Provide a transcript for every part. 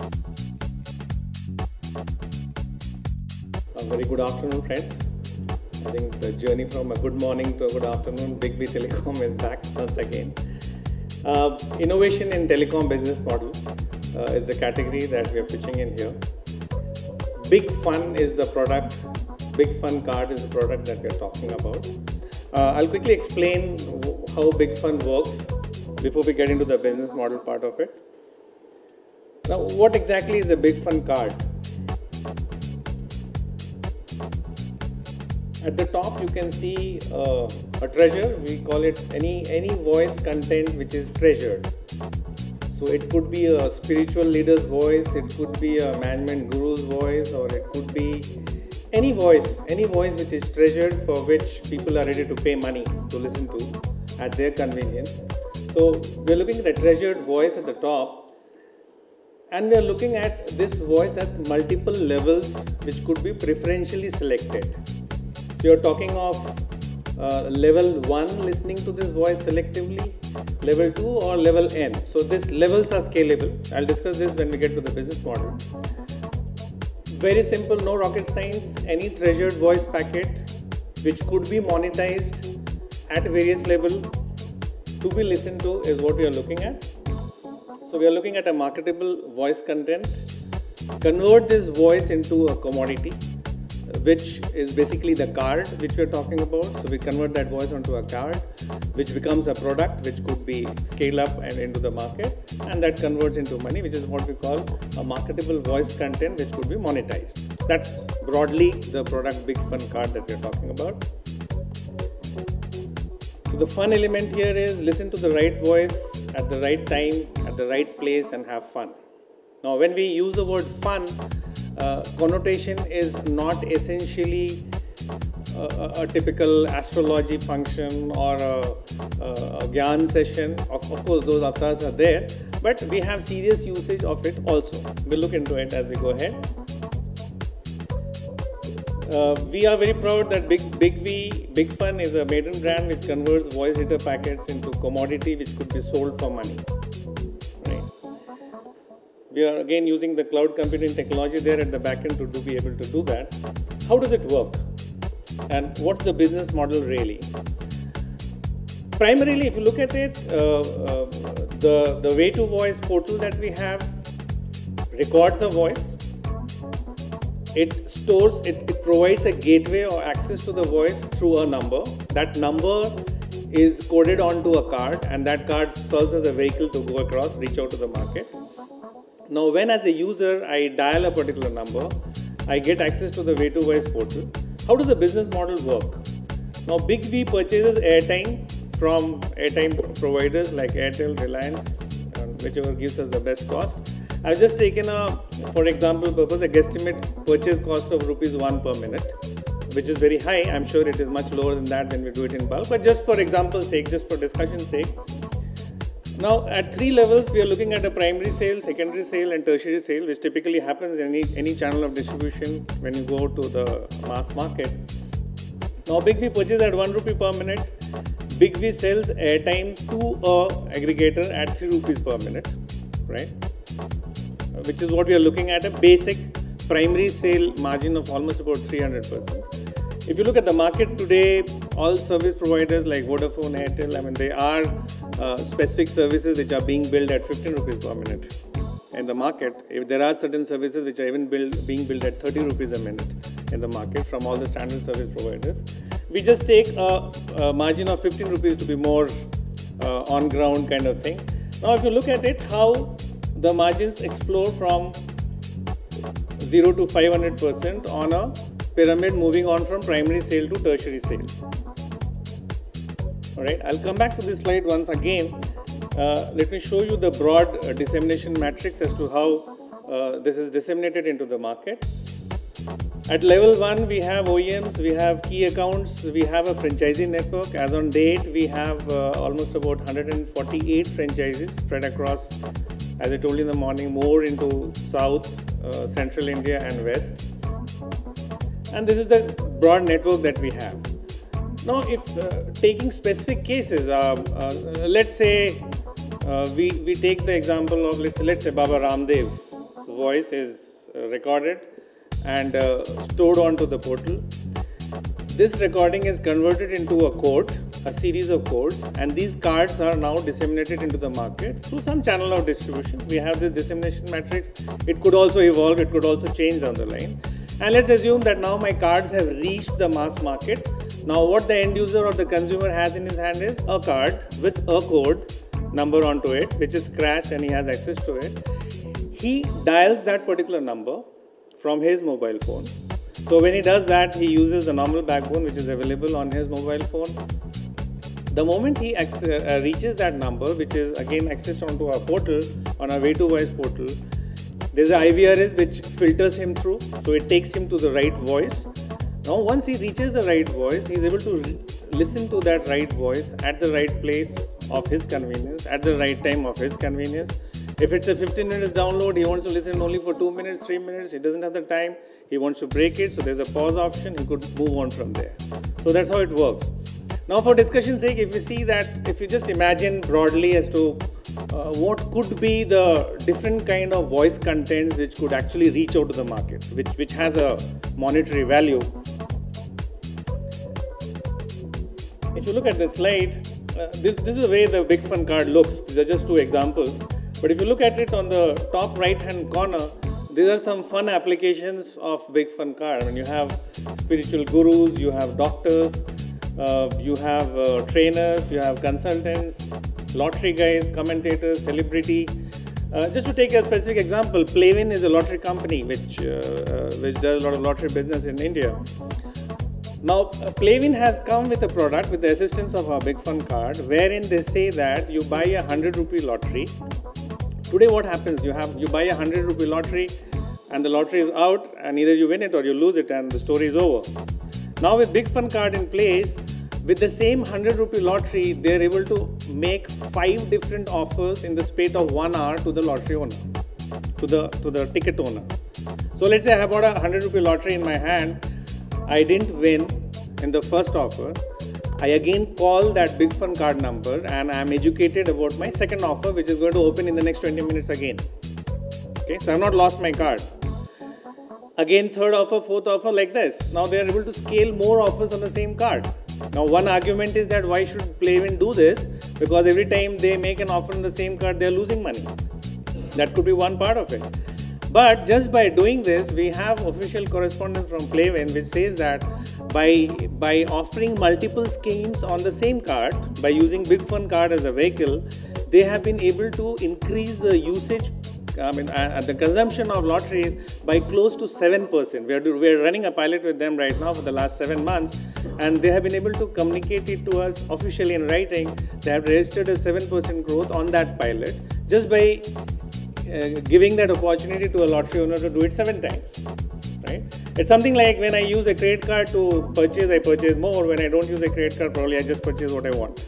A very good afternoon, friends. I think the journey from a good morning to a good afternoon, Big V Telecom is back once again. Innovation in telecom business model is the category that we are pitching in here. Big Fun is the product. Big Fun card is the product that we are talking about. I'll quickly explain how Big Fun works before we get into the business model part of it. Now, what exactly is a Big Fun card? At the top, you can see a treasure. We call it any voice content which is treasured. So it could be a spiritual leader's voice, it could be a management guru's voice, or it could be any voice which is treasured, for which people are ready to pay money to listen to at their convenience. So we're looking at a treasured voice at the top, and we're looking at this voice at multiple levels which could be preferentially selected. So you're talking of level 1 listening to this voice selectively, level 2 or level N. So these levels are scalable. I'll discuss this when we get to the business model. Very simple, no rocket science. Any treasured voice packet which could be monetized at various levels to be listened to is what we are looking at. So we are looking at a marketable voice content. Convert this voice into a commodity, which is basically the card which we are talking about. So we convert that voice onto a card, which becomes a product which could be scaled up and into the market, and that converts into money, which is what we call a marketable voice content which could be monetized. That's broadly the product Big Fun card that we are talking about. So the fun element here is listen to the right voice at the right time, at the right place, and have fun. Now, when we use the word fun, connotation is not essentially a typical astrology function or a Gyan session. Of course, those avatars are there, but we have serious usage of it also. We'll look into it as we go ahead. We are very proud that Big Fun is a maiden brand which converts voice data packets into commodity which could be sold for money. We are again using the cloud computing technology there at the back end to be able to do that. How does it work? And what's the business model really? Primarily, if you look at it, the way to voice portal that we have records a voice. It stores, it provides a gateway or access to the voice through a number. That number is coded onto a card, and that card serves as a vehicle to go across, reach out to the market. Now, when as a user I dial a particular number, I get access to the way to voice portal. How does the business model work? Now, Big V purchases airtime from airtime providers like Airtel, Reliance, whichever gives us the best cost. I've just taken for example purpose, a guesstimate purchase cost of ₹1 per minute, which is very high. I'm sure it is much lower than that when we do it in bulk, but just for example's sake, just for discussion's sake. Now, at 3 levels, we are looking at a primary sale, secondary sale, and tertiary sale, which typically happens in any channel of distribution when you go to the mass market. Now, Big V purchases at ₹1 per minute. Big V sells airtime to a aggregator at ₹3 per minute, right? Which is what we are looking at, a basic primary sale margin of almost about 300%. If you look at the market today, all service providers like Vodafone, Airtel, I mean, they are specific services which are being billed at ₹15 per minute in the market. If there are certain services which are even being billed at ₹30 a minute in the market from all the standard service providers. We just take a margin of ₹15 to be more on ground kind of thing. Now, if you look at it, how the margins explore from 0 to 500% on a pyramid, moving on from primary sale to tertiary sale. Alright, I'll come back to this slide once again. Let me show you the broad dissemination matrix as to how this is disseminated into the market. At level 1, we have OEMs, we have key accounts, we have a franchisee network. As on date, we have almost about 148 franchises spread across, as I told you in the morning, more into South, Central India and West. And this is the broad network that we have. Now, if taking specific cases, let's say we take the example of, let's say Baba Ramdev. So voice is recorded and stored onto the portal. This recording is converted into a code, a series of codes, and these cards are now disseminated into the market through some channel of distribution. We have this dissemination matrix. It could also evolve, it could also change down the line. And let's assume that now my cards have reached the mass market. Now what the end user or the consumer has in his hand is a card with a code number onto it, which is scratched and he has access to it. He dials that particular number from his mobile phone. So when he does that, he uses the normal backbone which is available on his mobile phone. The moment he reaches that number, which is again accessed onto our portal, on our V2 voice portal, there's an IVRS which filters him through, so it takes him to the right voice. Now once he reaches the right voice, he's able to listen to that right voice at the right place of his convenience, at the right time of his convenience. If it's a 15 minutes download, he wants to listen only for 2 minutes, 3 minutes, he doesn't have the time, he wants to break it, so there's a pause option, he could move on from there. So that's how it works. Now for discussion's sake, if you see that, if you just imagine broadly as to what could be the different kind of voice contents which could actually reach out to the market, which has a monetary value. If you look at the slide, this is the way the Big Fun card looks. These are just two examples. But if you look at it on the top right hand corner, these are some fun applications of Big Fun card. I mean, you have spiritual gurus, you have doctors, you have trainers, you have consultants, lottery guys, commentators, celebrity. Just to take a specific example, Pvt is a lottery company which does a lot of lottery business in India. Now, Pvt has come with a product with the assistance of our Big Fun card, wherein they say that you buy a 100 rupee lottery. Today what happens, you buy a 100 rupee lottery and the lottery is out and either you win it or you lose it and the story is over. Now with Big Fun card in place, with the same 100 rupee lottery, they are able to make 5 different offers in the space of 1 hour to the lottery owner, to the ticket owner. So let's say I have bought a 100 rupee lottery in my hand, I didn't win in the first offer. I again call that Big Fun card number and I am educated about my second offer, which is going to open in the next 20 minutes again. Okay, so I have not lost my card. Again, third offer, fourth offer, like this. Now they are able to scale more offers on the same card. Now one argument is that why should Pvt do this? Because every time they make an offer on the same card, they are losing money. That could be one part of it. But just by doing this, we have official correspondence from Pvt which says that by offering multiple schemes on the same card, by using Big Fun card as a vehicle, they have been able to increase the usage, the consumption of lotteries by close to 7%. We are running a pilot with them right now for the last 7 months, and they have been able to communicate it to us officially in writing. They have registered a 7% growth on that pilot just by giving that opportunity to a lottery owner to do it 7 times. Right? It's something like when I use a credit card to purchase, I purchase more. When I don't use a credit card, probably I just purchase what I want.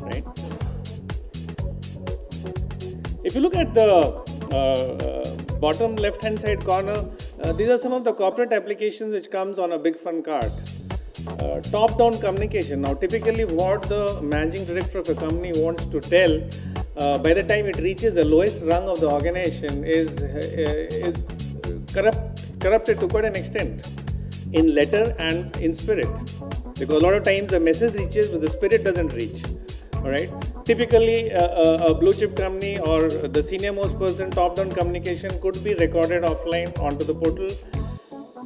Right? If you look at the bottom left hand side corner, these are some of the corporate applications which comes on a Big Fun card. Top down communication. Now typically what the managing director of a company wants to tell by the time it reaches the lowest rung of the organization is corrupted to quite an extent in letter and in spirit, because a lot of times the message reaches but the spirit doesn't reach. Alright, typically a blue chip company or the senior most person, top down communication could be recorded offline onto the portal.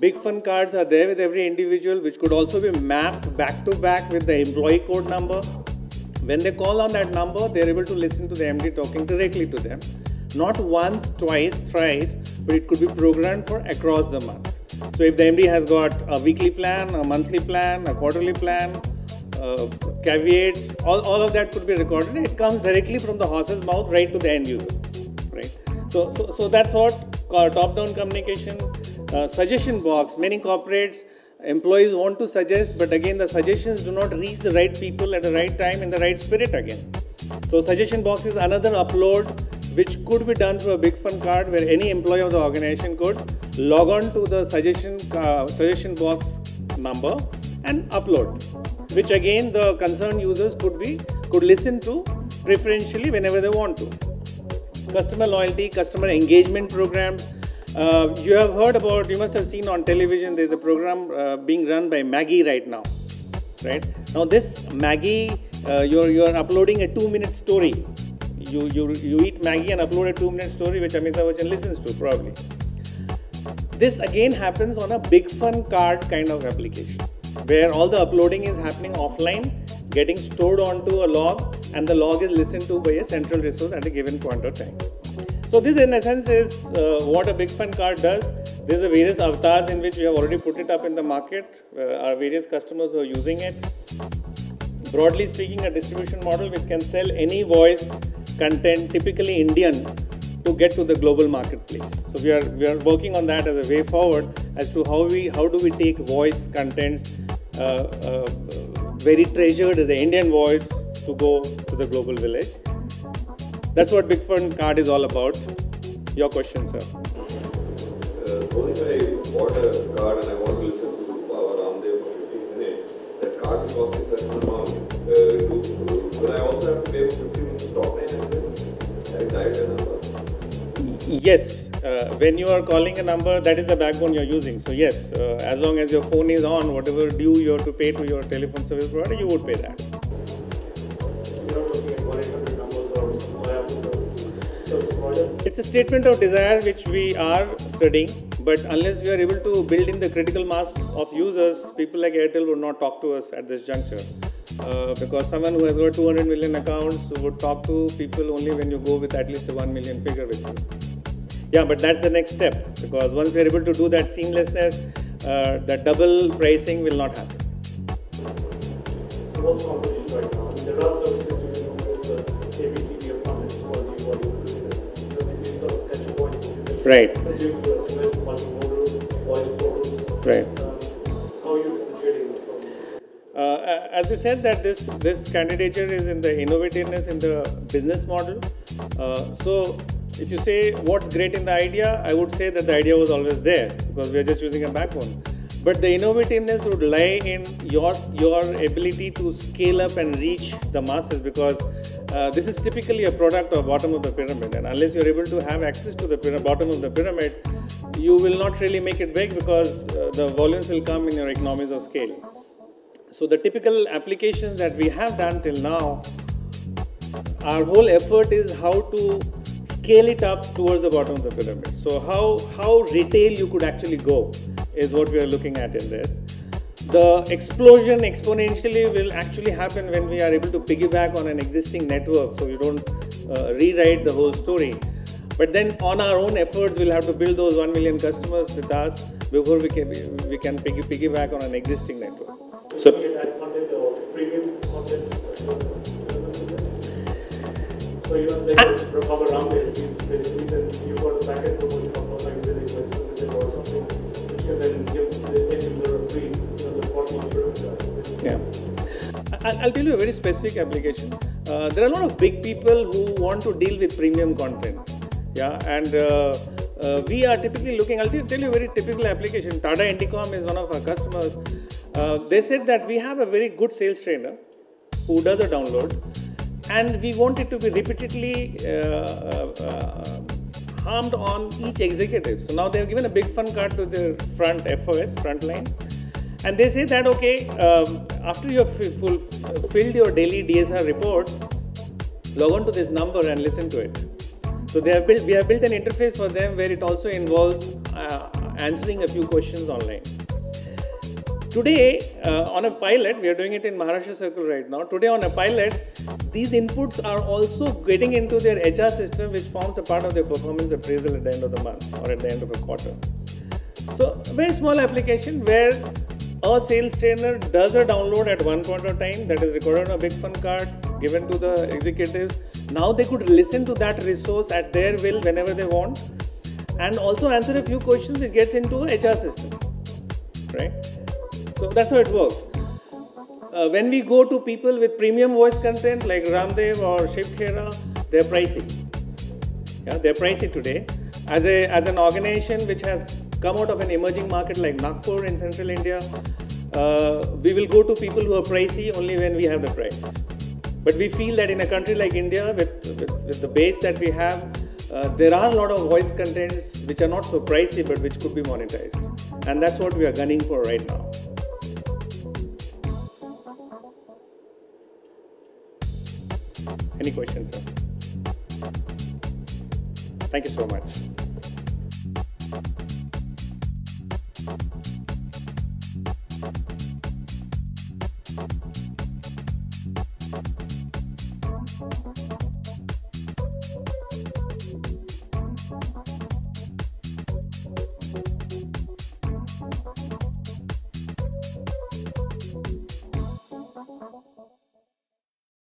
Big Fun cards are there with every individual, which could also be mapped back to back with the employee code number. When they call on that number, they are able to listen to the MD talking directly to them. Not once, twice, thrice, but it could be programmed for across the month. So if the MD has got a weekly plan, a monthly plan, a quarterly plan, caveats, all of that could be recorded. It comes directly from the horse's mouth right to the end user. Right? So that's what top-down communication. Suggestion box. Many corporates, employees want to suggest, but again the suggestions do not reach the right people at the right time in the right spirit again. So suggestion box is another upload which could be done through a Big Fun card, where any employee of the organization could log on to the suggestion box number and upload, which again the concerned users could listen to preferentially whenever they want to. Customer loyalty, customer engagement programs. You have heard about, you must have seen on television, there's a program being run by Maggie right now. Right? Now this Maggie, you're uploading a 2-minute story. You eat Maggie and upload a 2-minute story which Amitabh Bachchan listens to probably. This again happens on a big fun card kind of application where all the uploading is happening offline, getting stored onto a log, and the log is listened to by a central resource at a given point of time. So this in essence is what a big fun card does. These are various avatars in which we have already put it up in the market. Our various customers who are using it. Broadly speaking, a distribution model which can sell any voice content, typically Indian, to get to the global marketplace. So we are working on that as a way forward as to how do we take voice contents very treasured as an Indian voice to go to the global village. That's what Big Fun Card is all about. Your question, sir. Only if I bought a card and I want to listen to our Ramdev for 15 minutes, that card will cost me certain amount. Will I also have to pay for 15 minutes talk time as well? I dialed a number. Yes. When you are calling a number, that is the backbone you're using. So yes, as long as your phone is on, whatever due you have to pay to your telephone service provider, you would pay that. It's a statement of desire which we are studying, but unless we are able to build in the critical mass of users, people like Airtel would not talk to us at this juncture. Because someone who has got 200 million accounts would talk to people only when you go with at least a 1 million figure with you. Yeah, but that's the next step, because once we are able to do that seamlessness, that double pricing will not happen. What's competition right now? I mean, there are services you know, the ABCD of content for the body sort of catch a point. Right. Consume to SMS, multimodal, voice portals. Right. How are you differentiating from? As I said, that this candidature is in the innovativeness in the business model. So if you say what's great in the idea, I would say that the idea was always there because we are just using a backbone. But the innovativeness would lie in your ability to scale up and reach the masses, because this is typically a product of bottom of the pyramid, and unless you're able to have access to the bottom of the pyramid, you will not really make it big, because the volumes will come in your economies of scale. So the typical applications that we have done till now, our whole effort is how to scale it up towards the bottom of the pyramid. So how retail you could actually go is what we are looking at in this. The explosion exponentially will actually happen when we are able to piggyback on an existing network, so you don't rewrite the whole story. But then on our own efforts, we'll have to build those 1 million customers with us before we can piggyback on an existing network. So Content or premium content. So you know, like our Ramdev is basically then you've got a backend promotion of like or something which can then give the end user a free, the 40 yeah. I'll tell you a very specific application. There are a lot of big people who want to deal with premium content. Yeah, and we are typically looking, I'll tell you a very typical application. Tata Indicom is one of our customers. They said that we have a very good sales trainer who does a download, and we want it to be repeatedly harmed on each executive. So now they have given a big fun card to their front line, and they say that okay, after you have filled your daily DSR reports, log on to this number and listen to it. So we have built an interface for them where it also involves answering a few questions online. Today, on a pilot, we are doing it in Maharashtra Circle right now. Today on a pilot, these inputs are also getting into their HR system, which forms a part of their performance appraisal at the end of the month or at the end of a quarter. So a very small application where a sales trainer does a download at one point of time that is recorded on a big fun card, given to the executives. Now they could listen to that resource at their will whenever they want, and also answer a few questions. It gets into a HR system, right? So that's how it works. When we go to people with premium voice content like Ramdev or Shiv Khera, they're pricey. Yeah, they're pricey today. As an organization which has come out of an emerging market like Nagpur in central India, we will go to people who are pricey only when we have the price. But we feel that in a country like India, with the base that we have, there are a lot of voice contents which are not so pricey but which could be monetized, and that's what we are gunning for right now. Any questions, sir? Thank you so much.